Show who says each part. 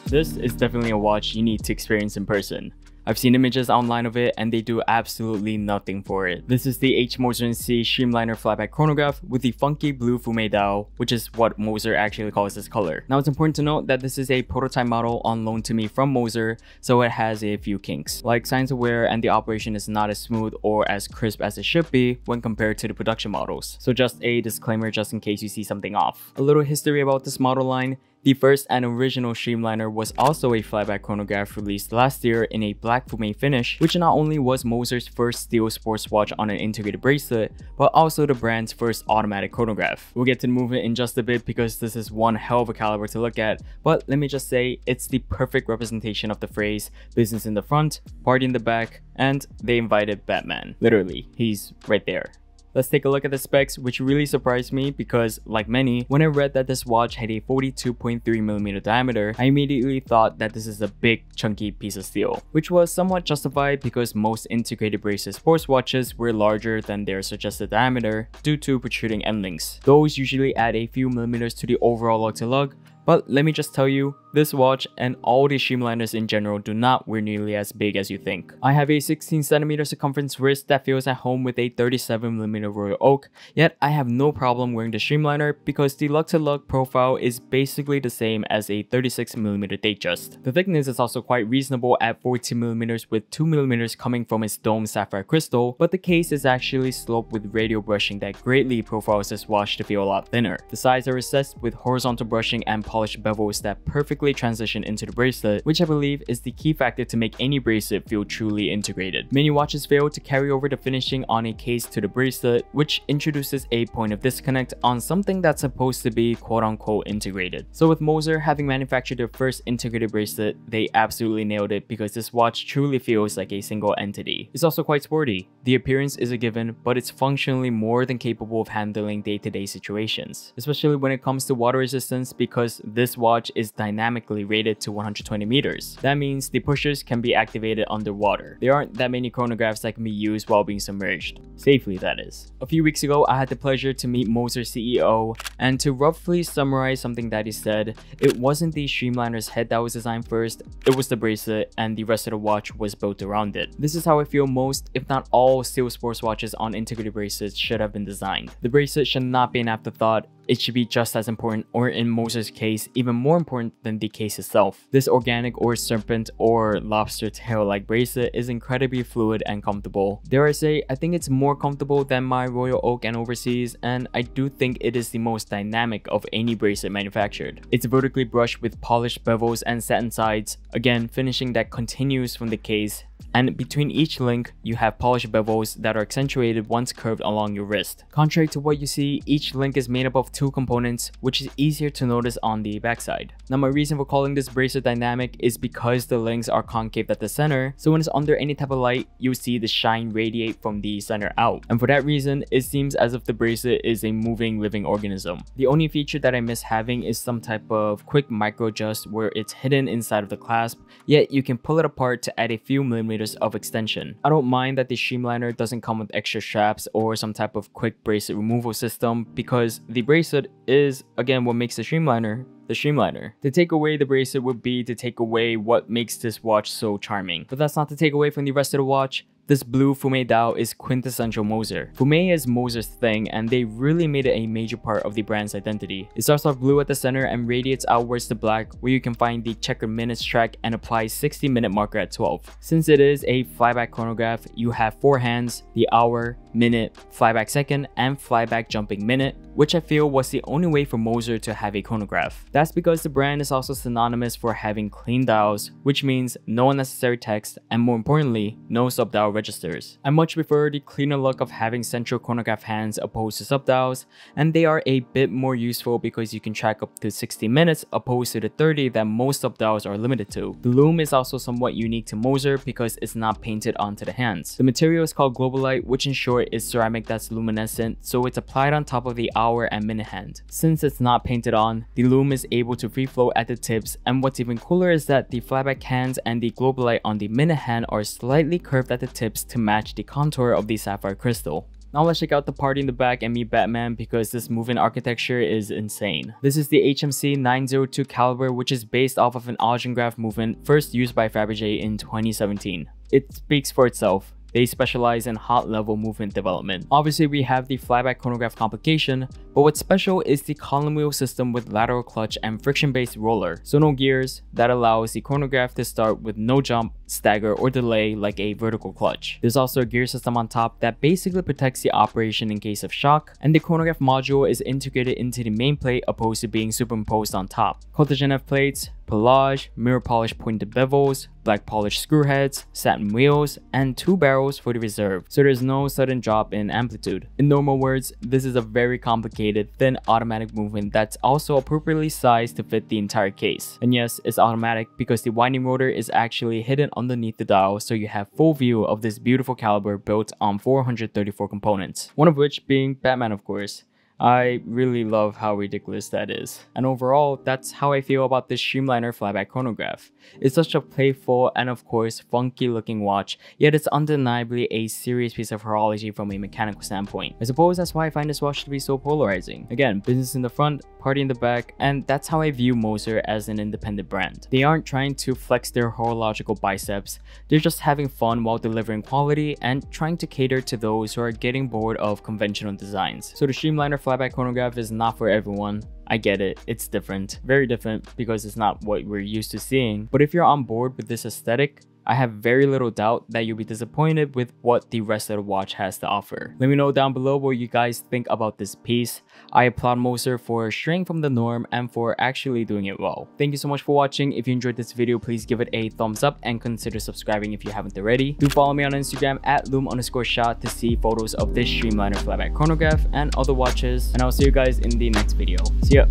Speaker 1: This is definitely a watch you need to experience in person. I've seen images online of it and they do absolutely nothing for it. This is the Moser Cie Streamliner Flyback Chronograph with the funky blue fume dial, which is what Moser actually calls this color. Now it's important to note that this is a prototype model on loan to me from Moser, so it has a few kinks, like signs of wear, and the operation is not as smooth or as crisp as it should be when compared to the production models. So just a disclaimer just in case you see something off. A little history about this model line. The first and original Streamliner was also a flyback chronograph released last year in a black fume finish, which not only was Moser's first steel sports watch on an integrated bracelet, but also the brand's first automatic chronograph. We'll get to the movement in just a bit because this is one hell of a caliber to look at, but let me just say it's the perfect representation of the phrase business in the front, party in the back, and they invited Batman. Literally, he's right there. Let's take a look at the specs, which really surprised me because, like many, when I read that this watch had a 42.3mm diameter, I immediately thought that this is a big chunky piece of steel, which was somewhat justified because most integrated bracelet sports watches were larger than their suggested diameter due to protruding end links. Those usually add a few millimeters to the overall lug to lug, but let me just tell you, this watch and all the Streamliners in general do not wear nearly as big as you think. I have a 16cm circumference wrist that feels at home with a 37mm Royal Oak, yet I have no problem wearing the Streamliner because the lug to lug profile is basically the same as a 36mm Datejust. The thickness is also quite reasonable at 14mm with 2mm coming from its domed sapphire crystal, but the case is actually sloped with radial brushing that greatly profiles this watch to feel a lot thinner. The sides are recessed with horizontal brushing and polished bevels that perfectly transition into the bracelet, which I believe is the key factor to make any bracelet feel truly integrated. Many watches fail to carry over the finishing on a case to the bracelet, which introduces a point of disconnect on something that's supposed to be quote-unquote integrated. So with Moser having manufactured their first integrated bracelet, they absolutely nailed it because this watch truly feels like a single entity. It's also quite sporty. The appearance is a given, but it's functionally more than capable of handling day-to-day situations, especially when it comes to water resistance because this watch is dynamically rated to 120 meters. That means the pushers can be activated underwater. There aren't that many chronographs that can be used while being submerged. Safely, that is. A few weeks ago, I had the pleasure to meet Moser's CEO, and to roughly summarize something that he said, it wasn't the Streamliner's head that was designed first, it was the bracelet, and the rest of the watch was built around it. This is how I feel most, if not all, steel sports watches on integrated bracelets should have been designed. The bracelet should not be an afterthought. It should be just as important, or in Moser's case, even more important than the case itself. This organic or serpent or lobster tail like bracelet is incredibly fluid and comfortable. Dare I say, I think it's more comfortable than my Royal Oak and Overseas, and I do think it is the most dynamic of any bracelet manufactured. It's vertically brushed with polished bevels and satin sides, again finishing that continues from the case, and between each link, you have polished bevels that are accentuated once curved along your wrist. Contrary to what you see, each link is made up of two components, which is easier to notice on the backside. Now my reason for calling this bracelet dynamic is because the links are concave at the center, so when it's under any type of light, you'll see the shine radiate from the center out. And for that reason, it seems as if the bracelet is a moving living organism. The only feature that I miss having is some type of quick micro adjust where it's hidden inside of the clasp, yet you can pull it apart to add a few millimeters of extension. I don't mind that the Streamliner doesn't come with extra straps or some type of quick bracelet removal system because the bracelet is, again, what makes the Streamliner the Streamliner. To take away the bracelet would be to take away what makes this watch so charming. But that's not to take away from the rest of the watch. This blue fume dial is quintessential Moser. Fume is Moser's thing, and they really made it a major part of the brand's identity. It starts off blue at the center and radiates outwards to black, where you can find the checkered minutes track and apply 60-minute marker at 12. Since it is a flyback chronograph, you have 4 hands, the hour, minute, flyback second, and flyback jumping minute, which I feel was the only way for Moser to have a chronograph. That's because the brand is also synonymous for having clean dials, which means no unnecessary text, and more importantly, no sub-dial registers. I much prefer the cleaner look of having central chronograph hands opposed to sub-dials, and they are a bit more useful because you can track up to 60 minutes opposed to the 30 that most sub-dials are limited to. The lume is also somewhat unique to Moser because it's not painted onto the hands. The material is called Globalite, which in short is ceramic that's luminescent, so it's applied on top of the hour and minute hand. Since it's not painted on, the lume is able to free flow at the tips, and what's even cooler is that the flyback hands and the Globalite on the minute hand are slightly curved at the tips to match the contour of the sapphire crystal. Now let's check out the party in the back and meet Batman because this movement architecture is insane. This is the HMC 902 caliber, which is based off of an autograph movement first used by Fabergé in 2017. It speaks for itself. They specialize in hot level movement development. Obviously, we have the Flyback Chronograph complication, but what's special is the column wheel system with lateral clutch and friction-based roller. So no gears, that allows the chronograph to start with no jump, stagger, or delay like a vertical clutch. There's also a gear system on top that basically protects the operation in case of shock, and the chronograph module is integrated into the main plate opposed to being superimposed on top. Cottage NF plates, pelage, mirror polish pointed bevels, black polished screw heads, satin wheels, and 2 barrels for the reserve, so there's no sudden drop in amplitude. In normal words, this is a very complicated, thin automatic movement that's also appropriately sized to fit the entire case. And yes, it's automatic because the winding rotor is actually hidden underneath the dial, so you have full view of this beautiful caliber built on 434 components, one of which being Batman, of course. I really love how ridiculous that is. And overall, that's how I feel about this Streamliner Flyback Chronograph. It's such a playful and of course funky looking watch, yet it's undeniably a serious piece of horology from a mechanical standpoint. I suppose that's why I find this watch to be so polarizing. Again, business in the front, party in the back, and that's how I view Moser as an independent brand. They aren't trying to flex their horological biceps, they're just having fun while delivering quality and trying to cater to those who are getting bored of conventional designs. So the Streamliner Flyback Chronograph is not for everyone. I get it, it's different, very different because it's not what we're used to seeing. But if you're on board with this aesthetic, I have very little doubt that you'll be disappointed with what the rest of the watch has to offer. Let me know down below what you guys think about this piece. I applaud Moser for straying from the norm and for actually doing it well. Thank you so much for watching. If you enjoyed this video, please give it a thumbs up and consider subscribing if you haven't already. Do follow me on Instagram at loom_shot to see photos of this Streamliner Flyback Chronograph and other watches. And I'll see you guys in the next video. See ya!